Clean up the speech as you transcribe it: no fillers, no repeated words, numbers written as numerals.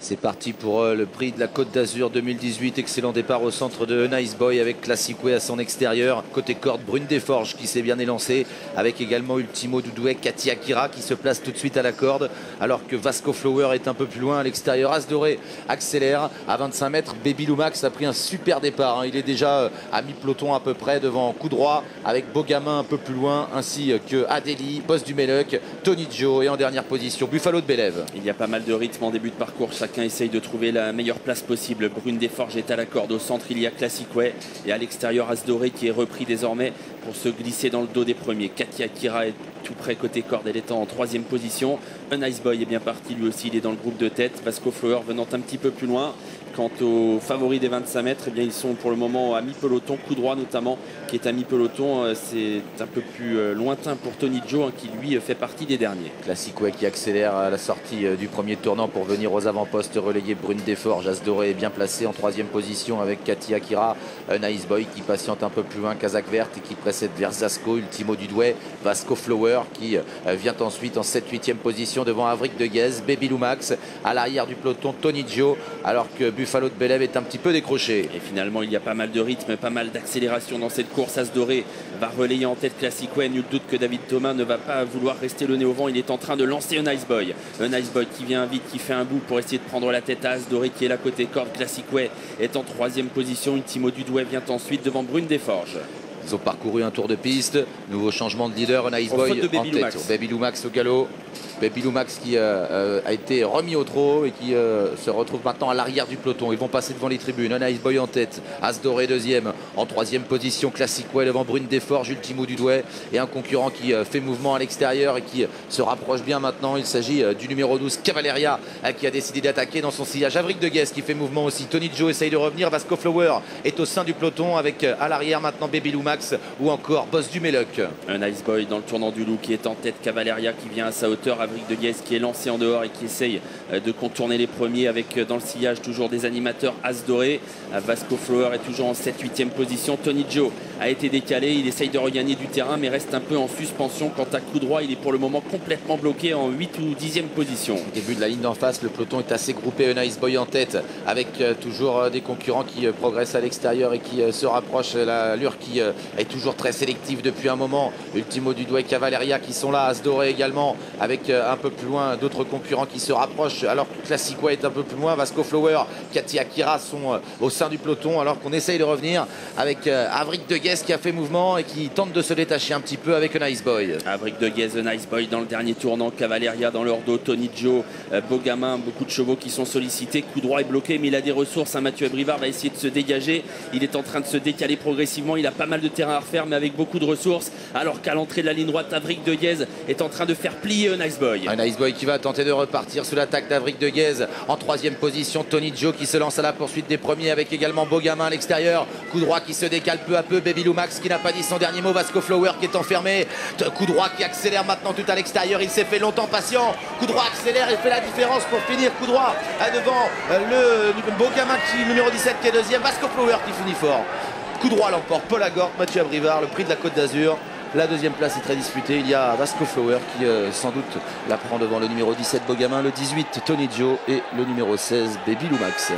C'est parti pour le prix de la Côte d'Azur 2018. Excellent départ au centre de Nice Boy avec Classic Way à son extérieur. Côté corde, Brune Desforges qui s'est bien élancée avec également Ultimo Doudouet, Cathy Akira qui se place tout de suite à la corde. Alors que Vasco Flower est un peu plus loin à l'extérieur. As Doré accélère à 25 mètres. Baby Lumax a pris un super départ. Il est déjà à mi-peloton à peu près devant Coup Droit avec Bogamin un peu plus loin ainsi que Adélie, Boss du Méloc, Tony Joe et en dernière position Buffalo de Bélève. Il y a pas mal de rythme en début de parcours. Chacun essaye de trouver la meilleure place possible. Brune Desforges est à la corde. Au centre, il y a Classic Way. Et à l'extérieur, As Doré qui est repris désormais pour se glisser dans le dos des premiers. Cathy Akira est tout près côté corde. Elle est en troisième position. Un Ice Boy est bien parti. Lui aussi, il est dans le groupe de tête. Vasco Flower venant un petit peu plus loin. Quant aux favoris des 25 mètres, eh bien, ils sont pour le moment à mi-peloton. Coup Droit notamment qui est à mi-peloton. C'est un peu plus lointain pour Tony Joe qui lui fait partie des derniers. Classic Way qui accélère à la sortie du premier tournant pour venir aux avant-postes relayer Brune Desforges. As Doré est bien placé en troisième position avec Cathy Akira. Un Ice Boy qui patiente un peu plus loin. Kazakh Verte et qui précède Verzasco. Ultimo Doudouet. Vasco Flower qui vient ensuite en 7-8e position devant Avric de Guez. Baby Lumax à l'arrière du peloton. Tony Joe alors que Buffalo de Bélève est un petit peu décroché. Et finalement, il y a pas mal de rythme, pas mal d'accélération dans cette course. As Doré va relayer en tête Classic Way. Nul doute que David Thomas ne va pas vouloir rester le nez au vent. Il est en train de lancer un Ice Boy. Un Ice Boy qui vient vite, qui fait un bout pour essayer de prendre la tête à As Doré qui est là côté corde. Classic Way est en troisième position. Ultimo Doudouet vient ensuite devant Brune Desforges. Ils ont parcouru un tour de piste. Nouveau changement de leader. Un Ice Boy en tête. Baby Lumax au galop. Baby Lumax qui a été remis au trot et qui se retrouve maintenant à l'arrière du peloton. Ils vont passer devant les tribunes. Un Ice Boy en tête. As Doré deuxième. En troisième position, Classic Way devant Brune Desforges, Ultimo Doudouet et un concurrent qui fait mouvement à l'extérieur et qui se rapproche bien maintenant. Il s'agit du numéro 12, Cavaleria, qui a décidé d'attaquer dans son sillage. Avric de Guez qui fait mouvement aussi. Tony Joe essaye de revenir. Vasco Flower est au sein du peloton avec à l'arrière maintenant Baby Lumax ou encore Boss du Méloc. Un Ice Boy dans le tournant du loup qui est en tête. Cavaleria qui vient à sa hauteur. Avric de Guez qui est lancé en dehors et qui essaye de contourner les premiers avec dans le sillage toujours des animateurs. As Doré. Vasco Flower est toujours en 7-8e position. Tony Joe a été décalé. Il essaye de regagner du terrain mais reste un peu en suspension. Quant à Coup Droit, il est pour le moment complètement bloqué en 8 ou 10e position. Au début de la ligne d'en face, le peloton est assez groupé. Un Ice Boy en tête avec toujours des concurrents qui progressent à l'extérieur et qui se rapprochent. L'allure qui est toujours très sélective depuis un moment. Ultimo Doudouet et Cavaleria qui sont là. As Doré également avec un peu plus loin d'autres concurrents qui se rapprochent alors que Classic Way est un peu plus loin. Vasco Flower, Cathy Akira sont au sein du peloton alors qu'on essaye de revenir avec Avric de Guez qui a fait mouvement et qui tente de se détacher un petit peu avec un Ice Boy. Avric de Guez, un Ice Boy dans le dernier tournant. Cavaleria dans leur dos. Tony Joe, Bogamin, beaucoup de chevaux qui sont sollicités. Coup Droit est bloqué mais il a des ressources. Mathieu Abrivard va essayer de se dégager. Il est en train de se décaler progressivement. Il a pas mal de terrain à refaire mais avec beaucoup de ressources. Alors qu'à l'entrée de la ligne droite, Avric de Guez est en train de faire plier un Ice Boy. Un Ice Boy qui va tenter de repartir sous l'attaque d'Avric de Guez. En troisième position, Tony Joe qui se lance à la poursuite des premiers avec également Bogamin à l'extérieur. Coup Droit qui se décale peu à peu. Baby Lumax qui n'a pas dit son dernier mot. Vasco Flower qui est enfermé. Coup Droit qui accélère maintenant tout à l'extérieur. Il s'est fait longtemps patient. Coup Droit accélère et fait la différence pour finir. Coup Droit devant le Bogamin qui numéro 17 qui est deuxième. Vasco Flower qui finit fort. Coup Droit l'emporte. Paul Agorte, Mathieu Abrivard, le prix de la Côte d'Azur. La deuxième place est très disputée. Il y a Vasco Flower qui sans doute la prend devant le numéro 17 Bogamin, le 18 Tony Joe et le numéro 16 Baby Lumax.